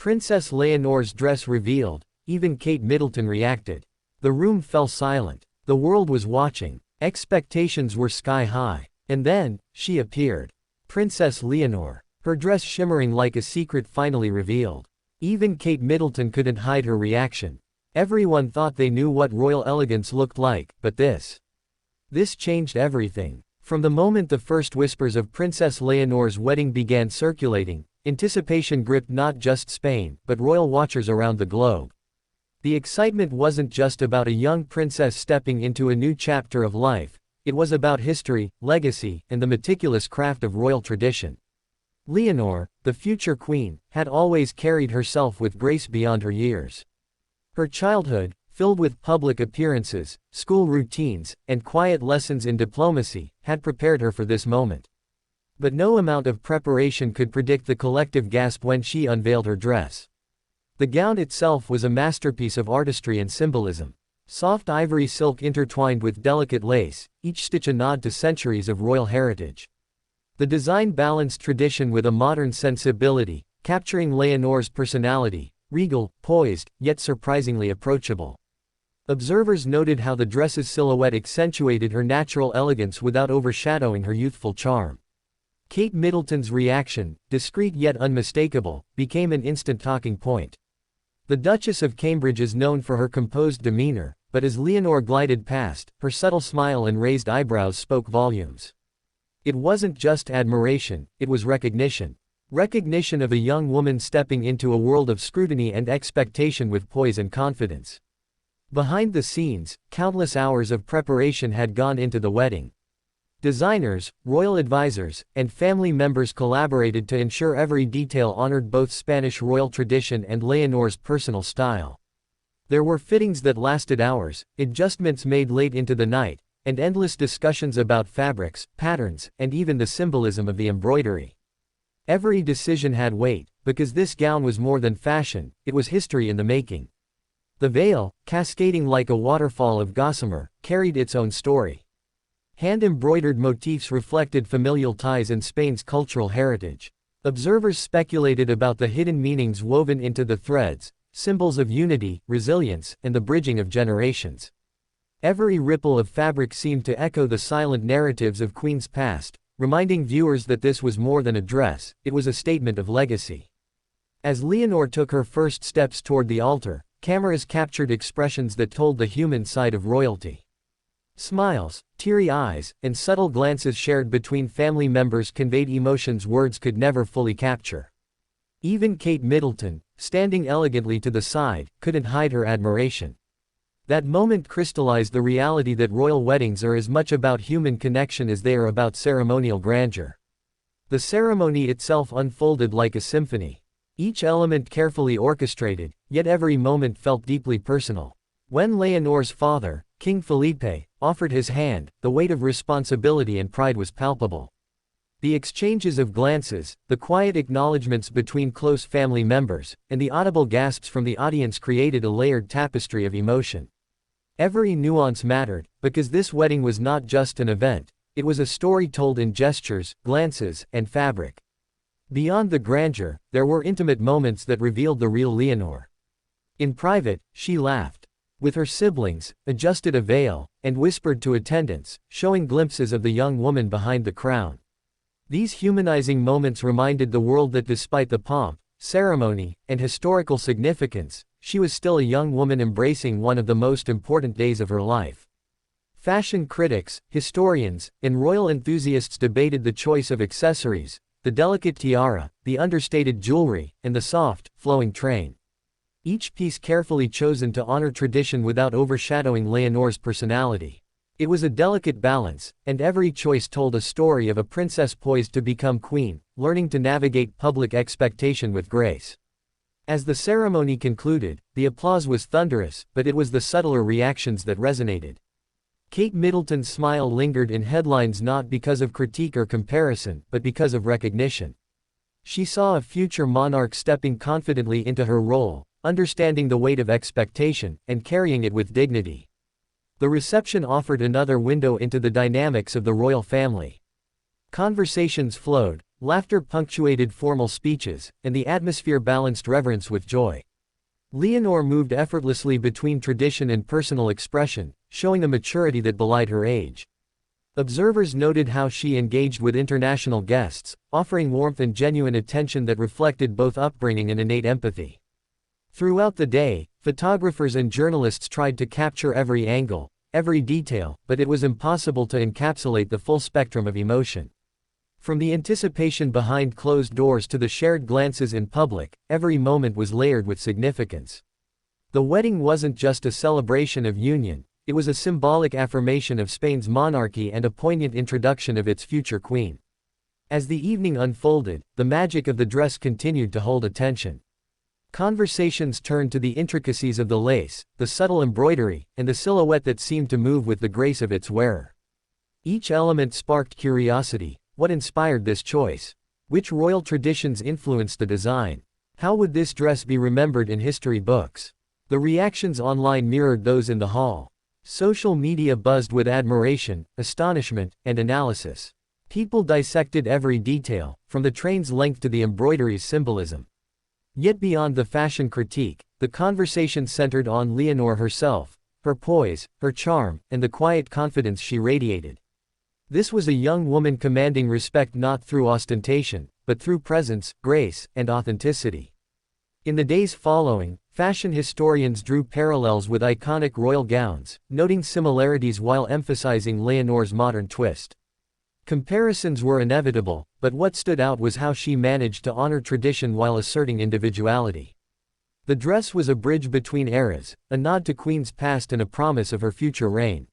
Princess Leonor's dress revealed, even Kate Middleton reacted. The room fell silent. The world was watching. Expectations were sky high. And then, she appeared. Princess Leonor. Her dress shimmering like a secret finally revealed. Even Kate Middleton couldn't hide her reaction. Everyone thought they knew what royal elegance looked like, but this changed everything. From the moment the first whispers of Princess Leonor's wedding began circulating, anticipation gripped not just Spain, but royal watchers around the globe. The excitement wasn't just about a young princess stepping into a new chapter of life, it was about history, legacy, and the meticulous craft of royal tradition. Leonor, the future queen, had always carried herself with grace beyond her years. Her childhood, filled with public appearances, school routines, and quiet lessons in diplomacy, had prepared her for this moment. But no amount of preparation could predict the collective gasp when she unveiled her dress. The gown itself was a masterpiece of artistry and symbolism. Soft ivory silk intertwined with delicate lace, each stitch a nod to centuries of royal heritage. The design balanced tradition with a modern sensibility, capturing Leonor's personality, regal, poised, yet surprisingly approachable. Observers noted how the dress's silhouette accentuated her natural elegance without overshadowing her youthful charm. Kate Middleton's reaction, discreet yet unmistakable, became an instant talking point. The Duchess of Cambridge is known for her composed demeanor, but as Leonor glided past, her subtle smile and raised eyebrows spoke volumes. It wasn't just admiration, it was recognition. Recognition of a young woman stepping into a world of scrutiny and expectation with poise and confidence. Behind the scenes, countless hours of preparation had gone into the wedding. Designers, royal advisors, and family members collaborated to ensure every detail honored both Spanish royal tradition and Leonor's personal style. There were fittings that lasted hours, adjustments made late into the night, and endless discussions about fabrics, patterns, and even the symbolism of the embroidery. Every decision had weight, because this gown was more than fashion, it was history in the making. The veil, cascading like a waterfall of gossamer, carried its own story. Hand-embroidered motifs reflected familial ties and Spain's cultural heritage. Observers speculated about the hidden meanings woven into the threads, symbols of unity, resilience, and the bridging of generations. Every ripple of fabric seemed to echo the silent narratives of Queen's past, reminding viewers that this was more than a dress, it was a statement of legacy. As Leonor took her first steps toward the altar, cameras captured expressions that told the human side of royalty. Smiles, teary eyes, and subtle glances shared between family members conveyed emotions words could never fully capture. Even Kate Middleton, standing elegantly to the side, couldn't hide her admiration. That moment crystallized the reality that royal weddings are as much about human connection as they are about ceremonial grandeur. The ceremony itself unfolded like a symphony. Each element carefully orchestrated, yet every moment felt deeply personal. When Leonor's father, King Felipe, offered his hand, the weight of responsibility and pride was palpable. The exchanges of glances, the quiet acknowledgments between close family members, and the audible gasps from the audience created a layered tapestry of emotion. Every nuance mattered, because this wedding was not just an event, it was a story told in gestures, glances, and fabric. Beyond the grandeur, there were intimate moments that revealed the real Leonor. In private, she laughed with her siblings, adjusted a veil, and whispered to attendants, showing glimpses of the young woman behind the crown. These humanizing moments reminded the world that despite the pomp, ceremony, and historical significance, she was still a young woman embracing one of the most important days of her life. Fashion critics, historians, and royal enthusiasts debated the choice of accessories, the delicate tiara, the understated jewelry, and the soft, flowing train. Each piece carefully chosen to honor tradition without overshadowing Leonor's personality. It was a delicate balance, and every choice told a story of a princess poised to become queen, learning to navigate public expectation with grace. As the ceremony concluded, the applause was thunderous, but it was the subtler reactions that resonated. Kate Middleton's smile lingered in headlines not because of critique or comparison, but because of recognition. She saw a future monarch stepping confidently into her role, understanding the weight of expectation, and carrying it with dignity. The reception offered another window into the dynamics of the royal family. Conversations flowed, Laughter punctuated formal speeches, and the atmosphere balanced reverence with joy. Leonor moved effortlessly between tradition and personal expression, showing a maturity that belied her age. Observers noted how she engaged with international guests, offering warmth and genuine attention that reflected both upbringing and innate empathy. Throughout the day, photographers and journalists tried to capture every angle, every detail, but it was impossible to encapsulate the full spectrum of emotion. From the anticipation behind closed doors to the shared glances in public, every moment was layered with significance. The wedding wasn't just a celebration of union, it was a symbolic affirmation of Spain's monarchy and a poignant introduction of its future queen. As the evening unfolded, the magic of the dress continued to hold attention. Conversations turned to the intricacies of the lace, the subtle embroidery, and the silhouette that seemed to move with the grace of its wearer. Each element sparked curiosity. What inspired this choice? Which royal traditions influenced the design? How would this dress be remembered in history books? The reactions online mirrored those in the hall. Social media buzzed with admiration, astonishment, and analysis. People dissected every detail, from the train's length to the embroidery's symbolism. Yet beyond the fashion critique, the conversation centered on Leonor herself, her poise, her charm, and the quiet confidence she radiated. This was a young woman commanding respect not through ostentation, but through presence, grace, and authenticity. In the days following, fashion historians drew parallels with iconic royal gowns, noting similarities while emphasizing Leonor's modern twist. Comparisons were inevitable, but what stood out was how she managed to honor tradition while asserting individuality. The dress was a bridge between eras, a nod to Queen's past and a promise of her future reign.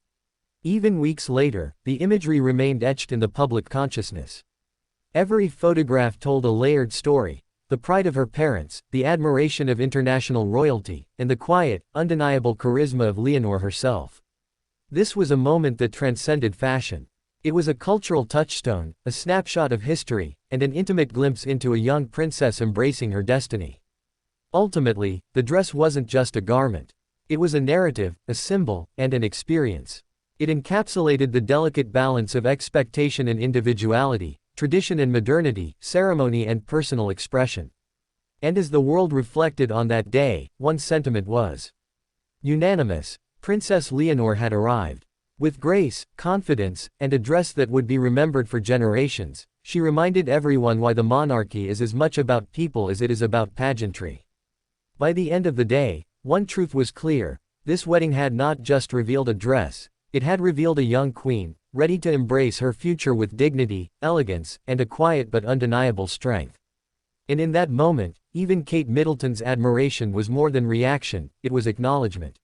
Even weeks later, the imagery remained etched in the public consciousness. Every photograph told a layered story: the pride of her parents, the admiration of international royalty, and the quiet, undeniable charisma of Leonor herself. This was a moment that transcended fashion. It was a cultural touchstone, a snapshot of history, and an intimate glimpse into a young princess embracing her destiny. Ultimately, the dress wasn't just a garment. It was a narrative, a symbol, and an experience. It encapsulated the delicate balance of expectation and individuality, tradition and modernity, ceremony and personal expression. And as the world reflected on that day, one sentiment was unanimous: Princess Leonor had arrived. With grace, confidence, and a dress that would be remembered for generations, she reminded everyone why the monarchy is as much about people as it is about pageantry. By the end of the day, one truth was clear: this wedding had not just revealed a dress, it had revealed a young queen, ready to embrace her future with dignity, elegance, and a quiet but undeniable strength. And in that moment, even Kate Middleton's admiration was more than reaction, it was acknowledgement.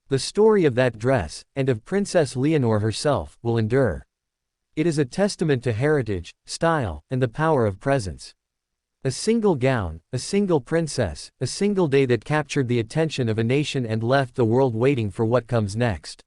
The story of that dress, and of Princess Leonor herself, will endure. It is a testament to heritage, style, and the power of presence. A single gown, a single princess, a single day that captured the attention of a nation and left the world waiting for what comes next.